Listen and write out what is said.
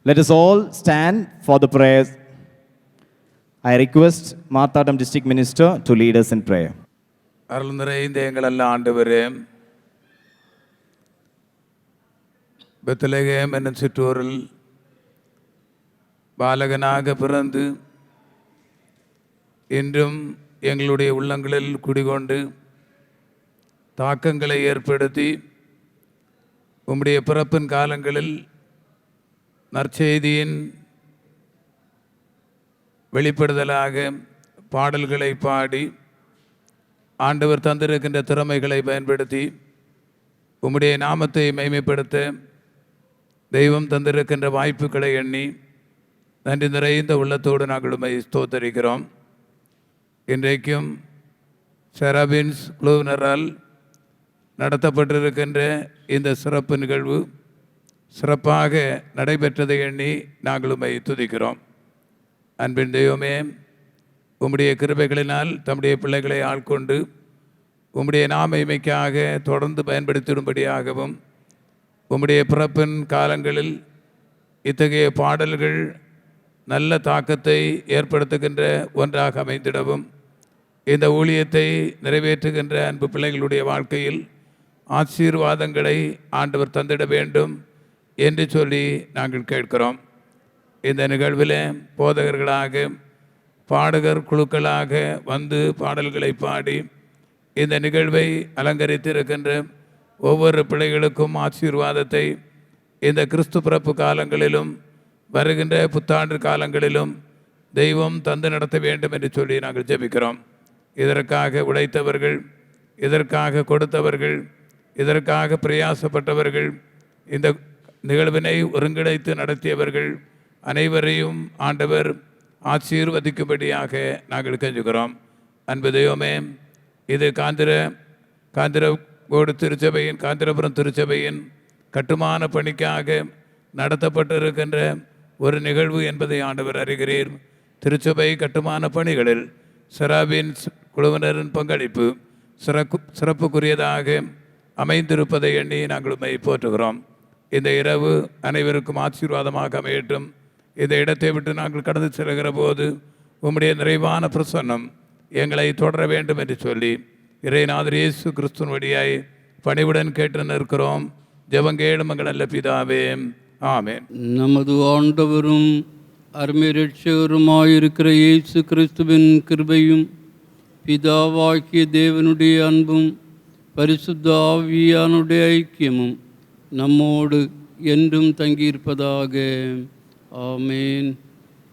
Let us all stand for the prayers. I request Marthatam District Minister to lead us in prayer. அருள் நிறைந்த எங்கள் அல்ல ஆண்டவரே, Bethlehem என்னும் சிற்றூரில் பாலகனாக பிறந்து இன்றும் எங்களுடைய உள்ளங்களில் குடிகொண்டு தாக்கங்களை ஏற்படுத்தி உம்முடைய பிறப்பின் காலங்களில் நற்செய்தியின் வெளிப்படுதலாக பாடல்களை பாடி ஆண்டவர் தந்திருக்கின்ற திறமைகளை பயன்படுத்தி உம்முடைய நாமத்தை மைமைப்படுத்த தெய்வம் தந்திருக்கின்ற வாய்ப்புகளை எண்ணி நன்றி நிறைந்த உள்ளத்தோடு நாங்கள் உம்மை ஸ்தோத்தரிக்கிறோம். இன்றைக்கும் செராபின்ஸ் குழுவினரால் நடத்தப்பட்டிருக்கின்ற இந்த சிறப்பு நிகழ்வு சிறப்பாக நடைபெற்றதை எண்ணி நாங்கள் உம்மை துதிக்கிறோம். அன்பின் தெய்வமே, உம்முடைய கிருபைகளினால் தம்முடைய பிள்ளைகளை ஆட்கொண்டு உம்முடைய நாமமைக்காக தொடர்ந்து பயன்படுத்திடும்படியாகவும் உம்முடைய பிறப்பின் காலங்களில் இத்தகைய பாடல்கள் நல்ல தாக்கத்தை ஏற்படுத்துகின்ற ஒன்றாக அமைந்திடவும் இந்த ஊழியத்தை நிறைவேற்றுகின்ற அன்பு பிள்ளைகளுடைய வாழ்க்கையில் ஆசீர்வாதங்களை ஆண்டவர் தந்திட வேண்டும் என்று சொல்லி நாங்கள் கேட்கிறோம். இந்த நிகழ்வில் போதகர்களாக பாடகர் குழுக்களாக வந்து பாடல்களை பாடி இந்த நிகழ்வை அலங்கரித்திருக்கின்ற ஒவ்வொரு பிள்ளைகளுக்கும் ஆசீர்வாதத்தை இந்த கிறிஸ்து பிறப்பு காலங்களிலும் வருகின்ற புத்தாண்டு காலங்களிலும் தெய்வம் தந்து நடத்த வேண்டும் என்று சொல்லி நாங்கள் ஜெபிக்கிறோம். இதற்காக உழைத்தவர்கள், இதற்காக கொடுத்தவர்கள், இதற்காக பிரயாசப்பட்டவர்கள், இந்த நிகழ்வினை ஒருங்கிணைத்து நடத்தியவர்கள் அனைவரையும் ஆண்டவர் ஆசீர்வதிக்கும்படியாக நாங்கள் கெஞ்சுகிறோம். அன்பு தெய்வமே, இது காந்திரகோடு திருச்சபையின், காந்திரபுரம் திருச்சபையின் கட்டுமான பணிக்காக நடத்தப்பட்டிருக்கின்ற ஒரு நிகழ்வு என்பதை ஆண்டவர் அறிகிறீர். திருச்சபை கட்டுமான பணிகளில் செராபின் குழுவினரின் பங்களிப்பு சிறப்புக்குரியதாக அமைந்திருப்பதை எண்ணி நாங்கள் உம்மை போற்றுகிறோம். இந்த இரவு அனைவருக்கும் ஆசீர்வாதமாக அமையட்டும். இந்த இடத்தை விட்டு நாங்கள் கடந்து செல்கிற போது உம்முடைய நிறைவான பிரசன்னம் எங்களை தொடர வேண்டும் என்று சொல்லி இறைநாதர் இயேசு கிறிஸ்துவின் வழியாய் பணிவுடன் கேட்டு நிற்கிறோம். ஜெபங்கேளும் எங்கள் நல்ல பிதாவே, ஆமென். நமது ஆண்டவரும் அருமை இரட்சகருமாயிருக்கிற இயேசு கிறிஸ்துவின் கிருபையும் பிதாவாகிய தேவனுடைய அன்பும் பரிசுத்த ஆவியானுடைய ஐக்கியமும் நம்மோடு என்றும் தங்கியிருப்பதாக. ஆமேன்.